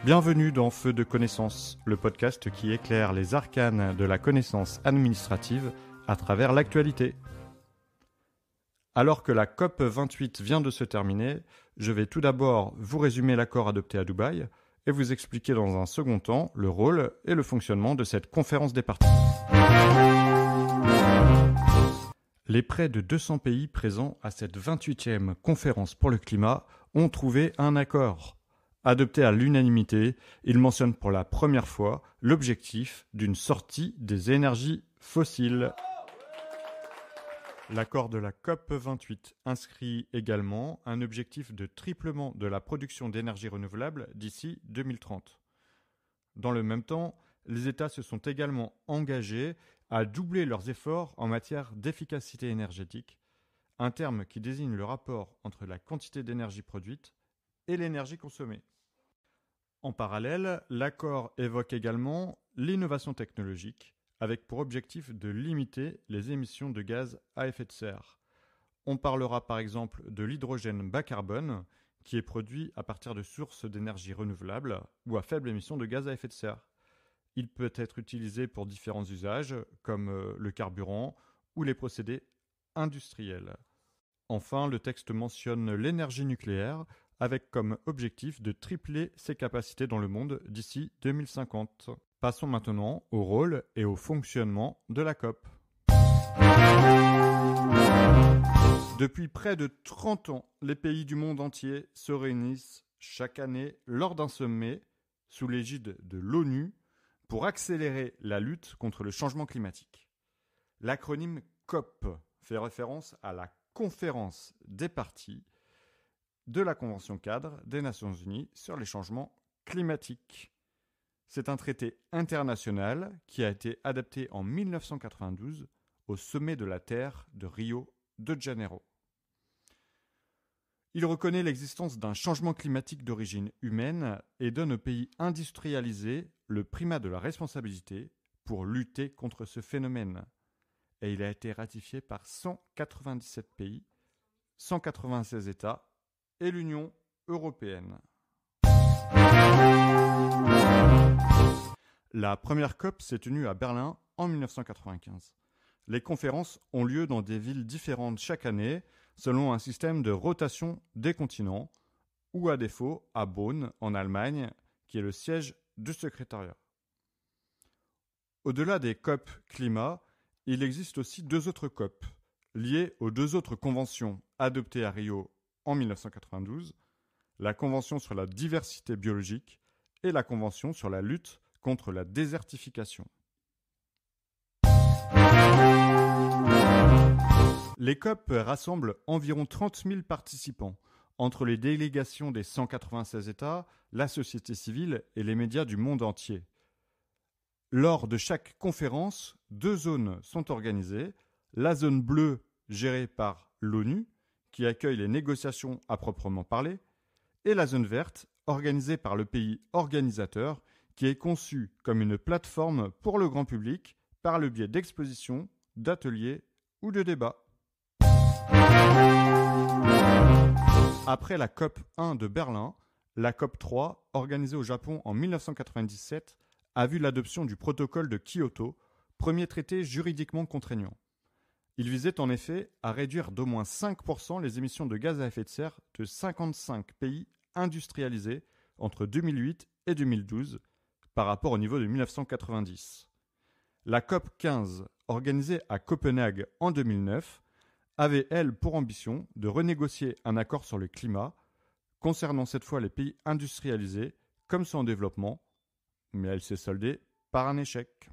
Bienvenue dans Feu de connaissance, le podcast qui éclaire les arcanes de la connaissance administrative à travers l'actualité. Alors que la COP 28 vient de se terminer, je vais tout d'abord vous résumer l'accord adopté à Dubaï et vous expliquer dans un second temps le rôle et le fonctionnement de cette conférence des parties. Les près de 200 pays présents à cette 28e conférence pour le climat ont trouvé un accord. Adopté à l'unanimité, il mentionne pour la première fois l'objectif d'une sortie des énergies fossiles. L'accord de la COP 28 inscrit également un objectif de triplement de la production d'énergie renouvelable d'ici 2030. Dans le même temps, les États se sont également engagés à doubler leurs efforts en matière d'efficacité énergétique, un terme qui désigne le rapport entre la quantité d'énergie produite et l'énergie consommée. En parallèle, l'accord évoque également l'innovation technologique, avec pour objectif de limiter les émissions de gaz à effet de serre. On parlera par exemple de l'hydrogène bas carbone, qui est produit à partir de sources d'énergie renouvelables ou à faible émission de gaz à effet de serre. Il peut être utilisé pour différents usages, comme le carburant ou les procédés industriels. Enfin, le texte mentionne l'énergie nucléaire, avec comme objectif de tripler ses capacités dans le monde d'ici 2050. Passons maintenant au rôle et au fonctionnement de la COP. Depuis près de 30 ans, les pays du monde entier se réunissent chaque année lors d'un sommet sous l'égide de l'ONU pour accélérer la lutte contre le changement climatique. L'acronyme COP fait référence à la conférence des parties de la Convention cadre des Nations Unies sur les changements climatiques. C'est un traité international qui a été adopté en 1992 au sommet de la Terre de Rio de Janeiro. Il reconnaît l'existence d'un changement climatique d'origine humaine et donne aux pays industrialisés le primat de la responsabilité pour lutter contre ce phénomène. Et il a été ratifié par 197 pays, 196 États et l'Union européenne. La première COP s'est tenue à Berlin en 1995. Les conférences ont lieu dans des villes différentes chaque année, selon un système de rotation des continents, ou à défaut à Bonn, en Allemagne, qui est le siège du secrétariat. Au-delà des COP climat, il existe aussi deux autres COP, liées aux deux autres conventions adoptées à Rio en 1992, la Convention sur la diversité biologique et la Convention sur la lutte contre la désertification. Les COP rassemblent environ 30 000 participants, entre les délégations des 196 États, la société civile et les médias du monde entier. Lors de chaque conférence, deux zones sont organisées. La zone bleue, gérée par l'ONU, qui accueille les négociations à proprement parler, et la zone verte, organisée par le pays organisateur, qui est conçue comme une plateforme pour le grand public par le biais d'expositions, d'ateliers ou de débats. Après la COP 1 de Berlin, la COP 3, organisée au Japon en 1997, a vu l'adoption du protocole de Kyoto, premier traité juridiquement contraignant. Il visait en effet à réduire d'au moins 5% les émissions de gaz à effet de serre de 55 pays industrialisés entre 2008 et 2012 par rapport au niveau de 1990. La COP 15, organisée à Copenhague en 2009, avait, elle, pour ambition de renégocier un accord sur le climat, concernant cette fois les pays industrialisés comme ceux en développement, mais elle s'est soldée par un échec.